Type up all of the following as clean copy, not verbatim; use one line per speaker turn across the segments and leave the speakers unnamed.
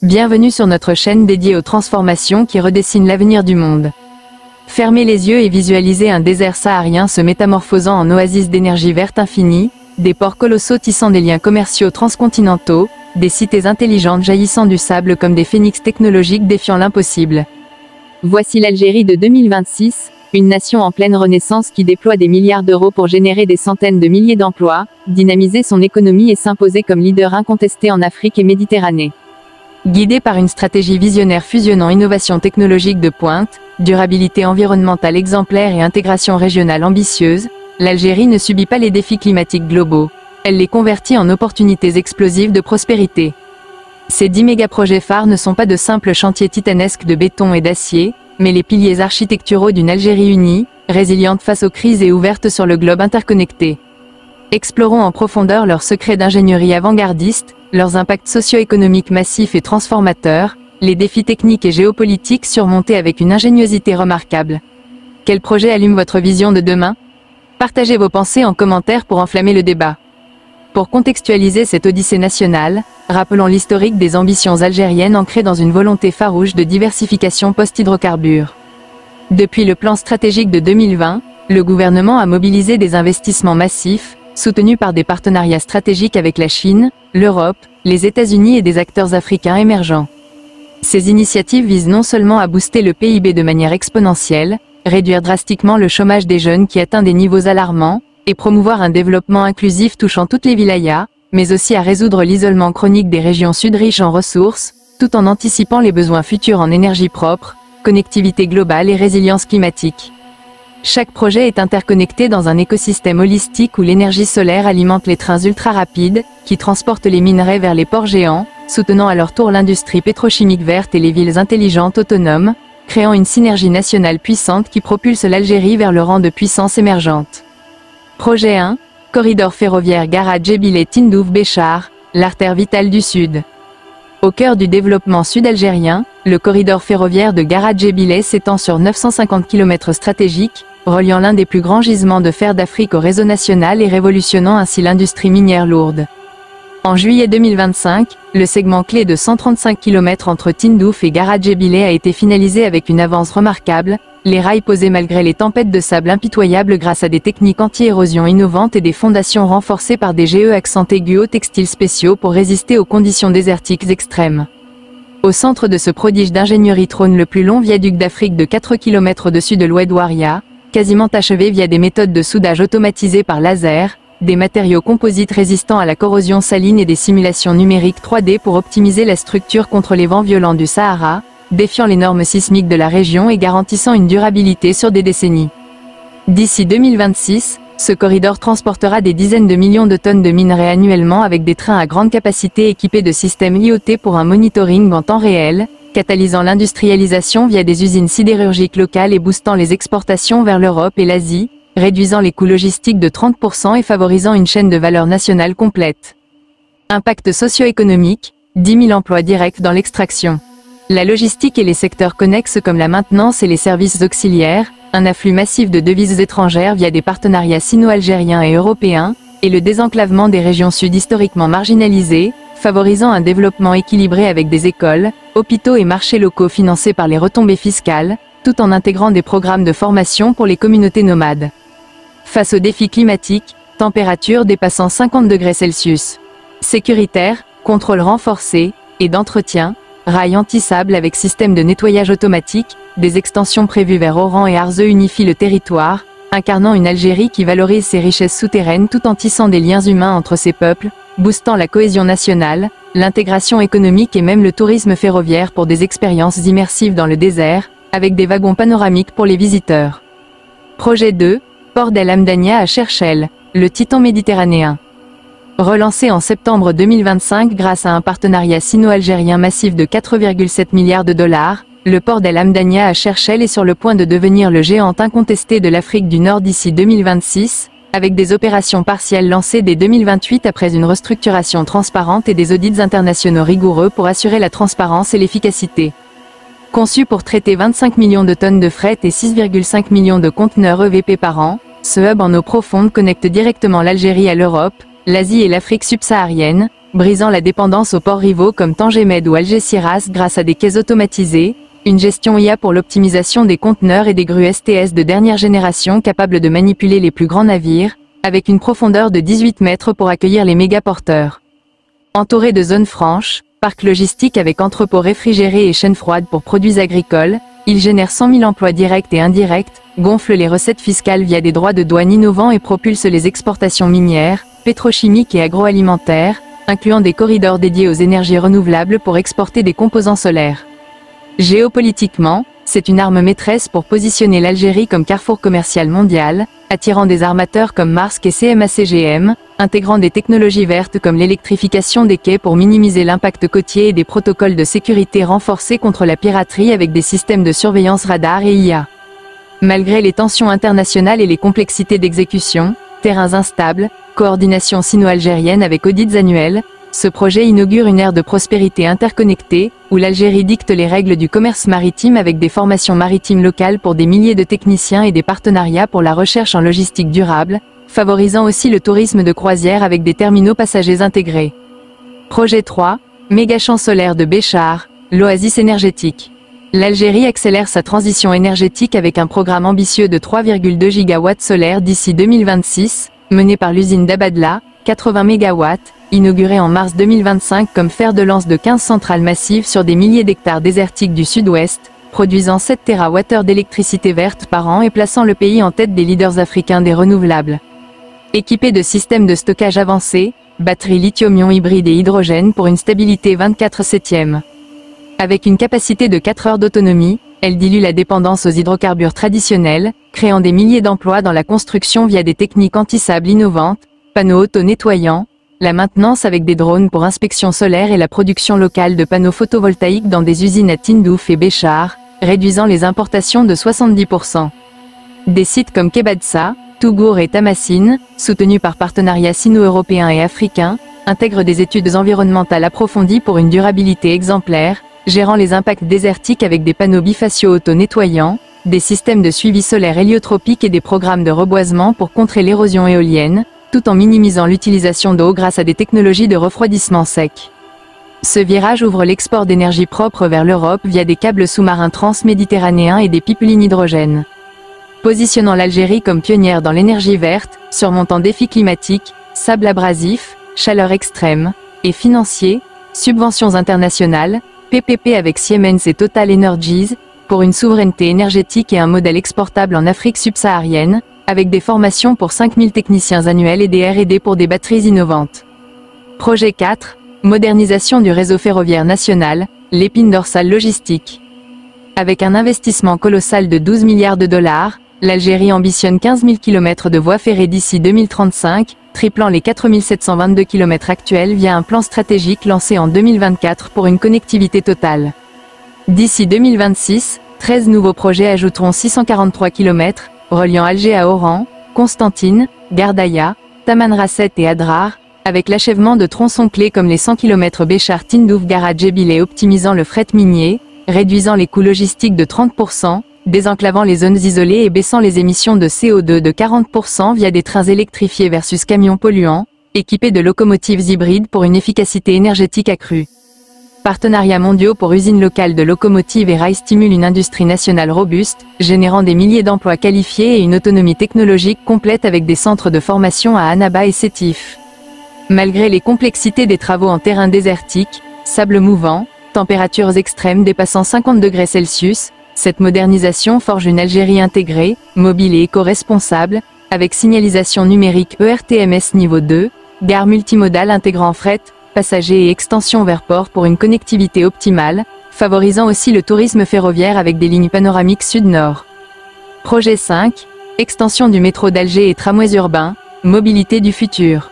Bienvenue sur notre chaîne dédiée aux transformations qui redessinent l'avenir du monde. Fermez les yeux et visualisez un désert saharien se métamorphosant en oasis d'énergie verte infinie, des ports colossaux tissant des liens commerciaux transcontinentaux, des cités intelligentes jaillissant du sable comme des phénix technologiques défiant l'impossible. Voici l'Algérie de 2026, une nation en pleine renaissance qui déploie des milliards d'euros pour générer des centaines de milliers d'emplois, dynamiser son économie et s'imposer comme leader incontesté en Afrique et Méditerranée. Guidée par une stratégie visionnaire fusionnant innovation technologique de pointe, durabilité environnementale exemplaire et intégration régionale ambitieuse, l'Algérie ne subit pas les défis climatiques globaux. Elle les convertit en opportunités explosives de prospérité. Ces 10 mégaprojets phares ne sont pas de simples chantiers titanesques de béton et d'acier, mais les piliers architecturaux d'une Algérie unie, résiliente face aux crises et ouverte sur le globe interconnecté. Explorons en profondeur leurs secrets d'ingénierie avant-gardiste, leurs impacts socio-économiques massifs et transformateurs, les défis techniques et géopolitiques surmontés avec une ingéniosité remarquable. Quel projet allume votre vision de demain? Partagez vos pensées en commentaire pour enflammer le débat. Pour contextualiser cette odyssée nationale, rappelons l'historique des ambitions algériennes ancrées dans une volonté farouche de diversification post-hydrocarbures. Depuis le plan stratégique de 2020, le gouvernement a mobilisé des investissements massifs, soutenus par des partenariats stratégiques avec la Chine, l'Europe, les États-Unis et des acteurs africains émergents. Ces initiatives visent non seulement à booster le PIB de manière exponentielle, réduire drastiquement le chômage des jeunes qui atteint des niveaux alarmants, et promouvoir un développement inclusif touchant toutes les wilayas, mais aussi à résoudre l'isolement chronique des régions sud riches en ressources, tout en anticipant les besoins futurs en énergie propre, connectivité globale et résilience climatique. Chaque projet est interconnecté dans un écosystème holistique où l'énergie solaire alimente les trains ultra-rapides, qui transportent les minerais vers les ports géants, soutenant à leur tour l'industrie pétrochimique verte et les villes intelligentes autonomes, créant une synergie nationale puissante qui propulse l'Algérie vers le rang de puissance émergente. Projet 1, corridor ferroviaire Garadjebile-Tindouf-Béchar, l'artère vitale du Sud. Au cœur du développement sud-algérien, le corridor ferroviaire de Garadjebile s'étend sur 950 km stratégiques, reliant l'un des plus grands gisements de fer d'Afrique au réseau national et révolutionnant ainsi l'industrie minière lourde. En juillet 2025, le segment clé de 135 km entre Tindouf et Garadjebile a été finalisé avec une avance remarquable, les rails posés malgré les tempêtes de sable impitoyables grâce à des techniques anti-érosion innovantes et des fondations renforcées par des accents aigus aux textiles spéciaux pour résister aux conditions désertiques extrêmes. Au centre de ce prodige d'ingénierie trône le plus long viaduc d'Afrique de 4 km au-dessus de l'Oued Ouaria, quasiment achevé via des méthodes de soudage automatisées par laser, des matériaux composites résistants à la corrosion saline et des simulations numériques 3D pour optimiser la structure contre les vents violents du Sahara, défiant les normes sismiques de la région et garantissant une durabilité sur des décennies. D'ici 2026, ce corridor transportera des dizaines de millions de tonnes de minerais annuellement avec des trains à grande capacité équipés de systèmes IoT pour un monitoring en temps réel, catalysant l'industrialisation via des usines sidérurgiques locales et boostant les exportations vers l'Europe et l'Asie, réduisant les coûts logistiques de 30% et favorisant une chaîne de valeur nationale complète. Impact socio-économique, 10 000 emplois directs dans l'extraction. La logistique et les secteurs connexes comme la maintenance et les services auxiliaires, un afflux massif de devises étrangères via des partenariats sino-algériens et européens, et le désenclavement des régions sud historiquement marginalisées, favorisant un développement équilibré avec des écoles, hôpitaux et marchés locaux financés par les retombées fiscales, tout en intégrant des programmes de formation pour les communautés nomades. Face aux défis climatiques, température dépassant 50 degrés Celsius. Sécuritaire, contrôle renforcé, et d'entretien, rails anti-sable avec système de nettoyage automatique, des extensions prévues vers Oran et Arzeu unifient le territoire, incarnant une Algérie qui valorise ses richesses souterraines tout en tissant des liens humains entre ses peuples, boostant la cohésion nationale, l'intégration économique et même le tourisme ferroviaire pour des expériences immersives dans le désert, avec des wagons panoramiques pour les visiteurs. Projet 2, Port d'El Hamdania à Cherchell, le titan méditerranéen. Relancé en septembre 2025 grâce à un partenariat sino-algérien massif de 4,7 milliards de dollars, le port d'El Hamdania à Cherchell est sur le point de devenir le géant incontesté de l'Afrique du Nord d'ici 2026, avec des opérations partielles lancées dès 2028 après une restructuration transparente et des audits internationaux rigoureux pour assurer la transparence et l'efficacité. Conçu pour traiter 25 millions de tonnes de fret et 6,5 millions de conteneurs EVP par an, ce hub en eau profonde connecte directement l'Algérie à l'Europe, l'Asie et l'Afrique subsaharienne, brisant la dépendance aux ports rivaux comme Tanger-Med ou Algeciras grâce à des quais automatisés, une gestion IA pour l'optimisation des conteneurs et des grues STS de dernière génération capables de manipuler les plus grands navires, avec une profondeur de 18 mètres pour accueillir les méga-porteurs. Entouré de zones franches, parc logistique avec entrepôts réfrigérés et chaînes froides pour produits agricoles, il génère 100 000 emplois directs et indirects, gonfle les recettes fiscales via des droits de douane innovants et propulse les exportations minières, pétrochimiques et agroalimentaires, incluant des corridors dédiés aux énergies renouvelables pour exporter des composants solaires. Géopolitiquement, c'est une arme maîtresse pour positionner l'Algérie comme carrefour commercial mondial, attirant des armateurs comme Maersk et CMA-CGM, intégrant des technologies vertes comme l'électrification des quais pour minimiser l'impact côtier et des protocoles de sécurité renforcés contre la piraterie avec des systèmes de surveillance radar et IA. Malgré les tensions internationales et les complexités d'exécution, terrains instables, coordination sino-algérienne avec audits annuels, ce projet inaugure une ère de prospérité interconnectée, où l'Algérie dicte les règles du commerce maritime avec des formations maritimes locales pour des milliers de techniciens et des partenariats pour la recherche en logistique durable, favorisant aussi le tourisme de croisière avec des terminaux passagers intégrés. Projet 3, Mégachamp solaire de Béchar, l'oasis énergétique. L'Algérie accélère sa transition énergétique avec un programme ambitieux de 3,2 gigawatts solaires d'ici 2026, mené par l'usine d'Abadla, 80 MW, inaugurée en mars 2025 comme fer de lance de 15 centrales massives sur des milliers d'hectares désertiques du sud-ouest, produisant 7 TWh d'électricité verte par an et plaçant le pays en tête des leaders africains des renouvelables. Équipée de systèmes de stockage avancés, batteries lithium-ion hybride et hydrogène pour une stabilité 24/7. Avec une capacité de 4 heures d'autonomie, elle dilue la dépendance aux hydrocarbures traditionnels, créant des milliers d'emplois dans la construction via des techniques anti-sable innovantes, panneaux auto-nettoyants, la maintenance avec des drones pour inspection solaire et la production locale de panneaux photovoltaïques dans des usines à Tindouf et Béchar, réduisant les importations de 70%. Des sites comme Kebadsa, Tougour et Tamassine, soutenus par partenariats sino-européens et africains, intègrent des études environnementales approfondies pour une durabilité exemplaire, gérant les impacts désertiques avec des panneaux bifaciaux auto-nettoyants, des systèmes de suivi solaire héliotropique et des programmes de reboisement pour contrer l'érosion éolienne, tout en minimisant l'utilisation d'eau grâce à des technologies de refroidissement sec. Ce virage ouvre l'export d'énergie propre vers l'Europe via des câbles sous-marins transméditerranéens et des pipelines hydrogène. Positionnant l'Algérie comme pionnière dans l'énergie verte, surmontant défis climatiques, sable abrasif, chaleur extrême, et financiers, subventions internationales, PPP avec Siemens et Total Energies, pour une souveraineté énergétique et un modèle exportable en Afrique subsaharienne, avec des formations pour 5000 techniciens annuels et des R&D pour des batteries innovantes. Projet 4, modernisation du réseau ferroviaire national, l'épine dorsale logistique. Avec un investissement colossal de 12 milliards de dollars, l'Algérie ambitionne 15 000 km de voies ferrées d'ici 2035, triplant les 4 722 km actuels via un plan stratégique lancé en 2024 pour une connectivité totale. D'ici 2026, 13 nouveaux projets ajouteront 643 km, reliant Alger à Oran, Constantine, Gardaïa, Tamanrasset et Adrar, avec l'achèvement de tronçons clés comme les 100 km Béchar-Tindouf-Garat-Djebile optimisant le fret minier, réduisant les coûts logistiques de 30%, désenclavant les zones isolées et baissant les émissions de CO2 de 40% via des trains électrifiés versus camions polluants, équipés de locomotives hybrides pour une efficacité énergétique accrue. Partenariats mondiaux pour usines locales de locomotives et rails stimulent une industrie nationale robuste, générant des milliers d'emplois qualifiés et une autonomie technologique complète avec des centres de formation à Annaba et Sétif. Malgré les complexités des travaux en terrain désertique, sable mouvant, températures extrêmes dépassant 50 degrés Celsius, cette modernisation forge une Algérie intégrée, mobile et éco-responsable, avec signalisation numérique ERTMS niveau 2, gare multimodale intégrant fret, passagers et extension vers port pour une connectivité optimale, favorisant aussi le tourisme ferroviaire avec des lignes panoramiques sud-nord. Projet 5, extension du métro d'Alger et tramways urbains, mobilité du futur.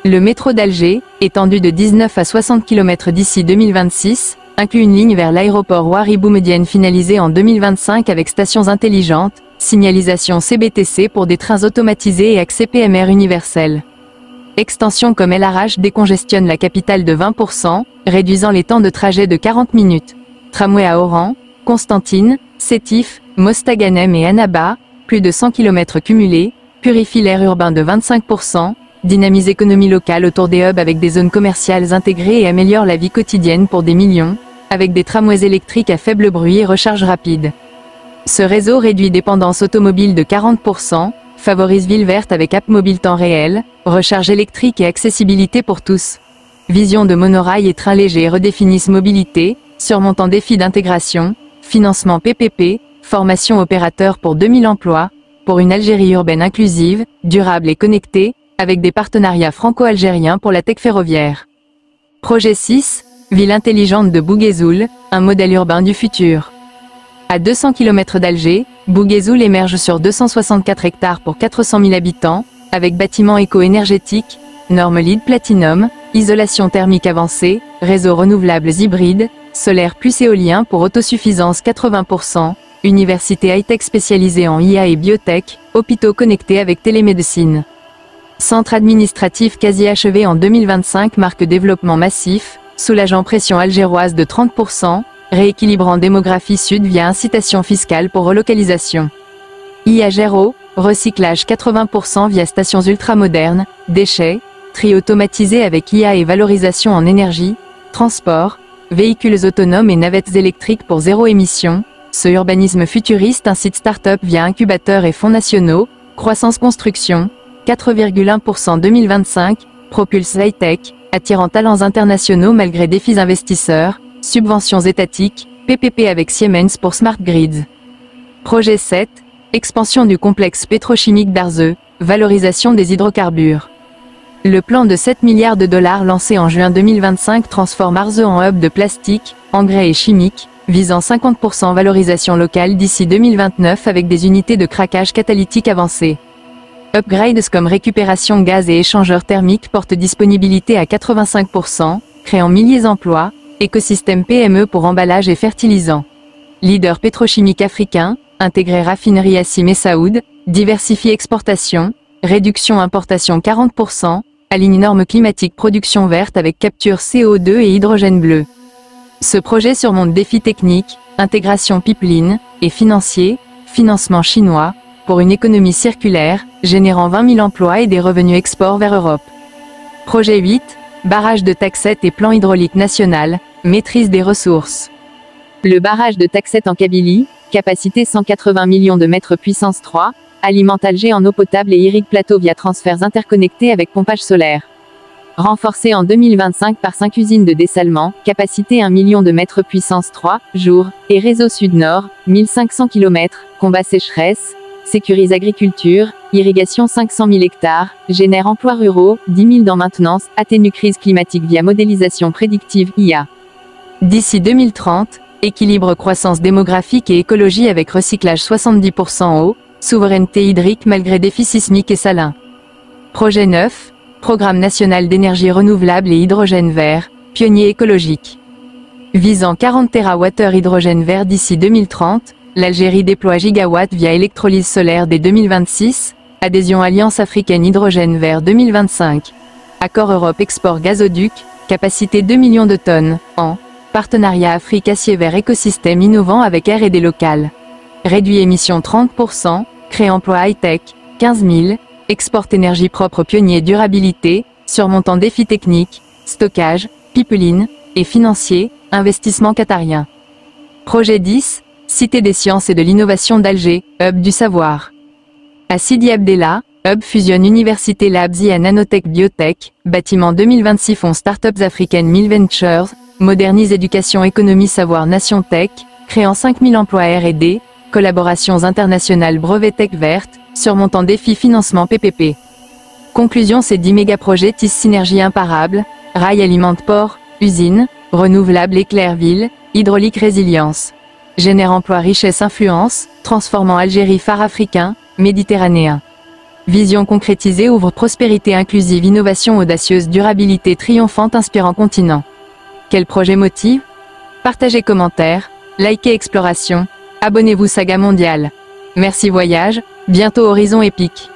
Le métro d'Alger, étendu de 19 à 60 km d'ici 2026, inclut une ligne vers l'aéroport Ouari Boumedienne finalisée en 2025 avec stations intelligentes, signalisation CBTC pour des trains automatisés et accès PMR universel. Extension comme El Arach décongestionne la capitale de 20%, réduisant les temps de trajet de 40 minutes. Tramway à Oran, Constantine, Sétif, Mostaganem et Annaba, plus de 100 km cumulés, purifie l'air urbain de 25%, dynamise économie locale autour des hubs avec des zones commerciales intégrées et améliore la vie quotidienne pour des millions, avec des tramways électriques à faible bruit et recharge rapide. Ce réseau réduit dépendance automobile de 40%, favorise ville verte avec app mobile temps réel, recharge électrique et accessibilité pour tous. Vision de monorail et train léger redéfinissent mobilité, surmontant défis d'intégration, financement PPP, formation opérateur pour 2000 emplois, pour une Algérie urbaine inclusive, durable et connectée, avec des partenariats franco-algériens pour la tech ferroviaire. Projet 6, ville intelligente de Bouguézoul, un modèle urbain du futur. À 200 km d'Alger, Bouguézoul émerge sur 264 hectares pour 400 000 habitants, avec bâtiments éco-énergétiques, normes LEED Platinum, isolation thermique avancée, réseaux renouvelables hybrides, solaire plus éolien pour autosuffisance 80%, université high-tech spécialisée en IA et biotech, hôpitaux connectés avec télémédecine. Centre administratif quasi achevé en 2025 marque développement massif, soulageant pression algéroise de 30%, rééquilibrant démographie sud via incitation fiscale pour relocalisation. IA Géro, recyclage 80% via stations ultramodernes, déchets, tri automatisé avec IA et valorisation en énergie, transport, véhicules autonomes et navettes électriques pour zéro émission. Ce urbanisme futuriste incite start-up via incubateurs et fonds nationaux, croissance construction, 4,1% 2025, propulse high-tech, attirant talents internationaux malgré défis investisseurs, subventions étatiques, PPP avec Siemens pour Smart Grids. Projet 7, expansion du complexe pétrochimique d'Arzeux, valorisation des hydrocarbures. Le plan de 7 milliards de dollars lancé en juin 2025 transforme Arzeux en hub de plastique, engrais et chimiques, visant 50% valorisation locale d'ici 2029 avec des unités de craquage catalytique avancées. Upgrades comme récupération gaz et échangeurs thermiques portent disponibilité à 85%, créant milliers d'emplois, écosystème PME pour emballage et fertilisant. Leader pétrochimique africain, intégré raffinerie Hassim et Saoud, diversifie exportation, réduction importation 40%, aligne normes climatiques production verte avec capture CO2 et hydrogène bleu. Ce projet surmonte défis techniques, intégration pipeline, et financier, financement chinois, pour une économie circulaire, générant 20 000 emplois et des revenus export vers Europe. Projet 8, barrage de Taxet et plan hydraulique national, maîtrise des ressources. Le barrage de Taxet en Kabylie, capacité 180 millions de mètres puissance 3, alimente Alger en eau potable et irrigue plateau via transferts interconnectés avec pompage solaire. Renforcé en 2025 par 5 usines de dessalement, capacité 1 million de mètres puissance 3, jour, et réseau sud-nord, 1500 km, combat sécheresse, sécurise agriculture, irrigation 500 000 hectares, génère emplois ruraux, 10 000 dans maintenance, atténue crise climatique via modélisation prédictive IA. D'ici 2030, équilibre croissance démographique et écologie avec recyclage 70% eau, souveraineté hydrique malgré défis sismiques et salins. Projet 9, Programme national d'énergie renouvelable et hydrogène vert, pionnier écologique. Visant 40 TWh hydrogène vert d'ici 2030, l'Algérie déploie gigawatts via électrolyse solaire dès 2026, adhésion Alliance africaine hydrogène vert 2025. Accord Europe Export Gazoduc, capacité 2 millions de tonnes, an, partenariat Afrique acier vert écosystème innovant avec R&D local. Réduit émissions 30%, crée emploi high-tech, 15 000, exporte énergie propre pionnier durabilité, surmontant défis techniques, stockage, pipeline, et financier, investissement qatarien. Projet 10, Cité des sciences et de l'innovation d'Alger, hub du savoir. À Sidi Abdellah, hub fusionne Université Labs et Nanotech Biotech, bâtiment 2026 fonds Startups africaines 1000 Ventures, modernise éducation économie savoir nation tech, créant 5000 emplois R&D, collaborations internationales brevet tech verte, surmontant défis financement PPP. Conclusion, ces 10 mégaprojets tissent synergie imparable, rail alimente port, usine, renouvelable éclairville, hydraulique résilience. Génère emploi richesse influence, transformant Algérie phare africain, méditerranéen. Vision concrétisée ouvre prospérité inclusive innovation audacieuse durabilité triomphante inspirant continent. Quel projet motive? Partagez commentaires, likez exploration, abonnez-vous Saga Mondiale. Merci voyage, bientôt horizon épique.